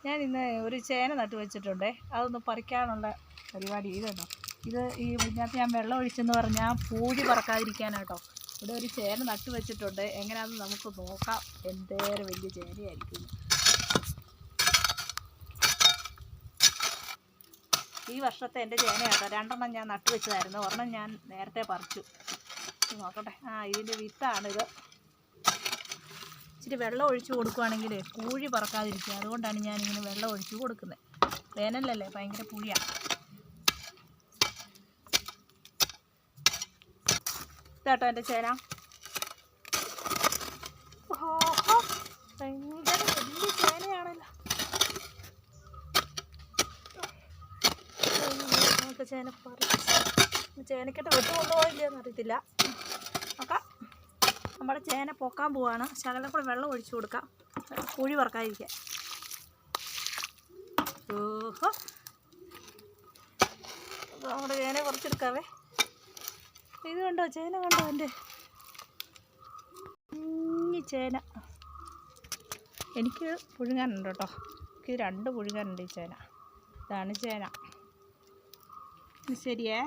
ഞാൻ ഇന്ന് ഒരു ചേന നട്ട് വെച്ചിട്ടുണ്ടേ. അതൊന്ന് പറിക്കാനുള്ള പരിപാടി ഇതുണ്ടോ. ഇത് ഈ ഇതിനകത്ത് ഞാൻ വെള്ളം ഒഴിച്ചെന്ന് പറഞ്ഞാൽ പൂഴി പറക്കാതിരിക്കാനാട്ടോ. ഇവിടെ ഒരു ചേന നട്ട് വെച്ചിട്ടുണ്ട്. എങ്ങനെയാണെന്ന് നമുക്ക് നോക്കാം. എന്തേറെ വലിയ ചേനയായിരിക്കും. ഈ വർഷത്തെ എൻ്റെ ചേനയാട്ടോ. 2 എണ്ണം ഞാൻ നട്ട് വെച്ചതായിരുന്നു. ഒരെണ്ണം ഞാൻ നേരത്തെ പറിച്ചു. നോക്കട്ടെ. ഇതിൻ്റെ വിത്താണിത്. ഇച്ചിരി വെള്ളം ഒഴിച്ച് കൊടുക്കുകയാണെങ്കിൽ പൂഴി പറക്കാതിരിക്കുക. അതുകൊണ്ടാണ് ഞാനിങ്ങനെ വെള്ളം ഒഴിച്ച് കൊടുക്കുന്നത്. വേനലല്ലേ, ഭയങ്കര പൂഴിയാണ്. ഇതാട്ടോ എൻ്റെ ചേന. ഭയങ്കര വലിയ ചേനയാണല്ലോ. നമുക്ക് ചേന ചേനക്കെട്ട് വിട്ടുകൊണ്ടുപോയില്ലെന്ന് അറിയത്തില്ല. നോക്കാം. നമ്മുടെ ചേന പൊക്കാൻ പോവാണ്. ശകലം കൂടെ വെള്ളം ഒഴിച്ചു കൊടുക്കാം, പൂഴി പറക്കാതിരിക്കാൻ. ഓഹോ, നമ്മുടെ ചേന കുറച്ചെടുക്കാവേ. ഇത് കണ്ടോ, ചേന കണ്ടോ എൻ്റെ കുഞ്ഞി ചേന. എനിക്ക് പുഴുങ്ങാനുണ്ട് കേട്ടോ. എനിക്ക് 2 പുഴുങ്ങാനുണ്ട് ഈ ചേന. ഇതാണ് ചേന. ശരിയേ.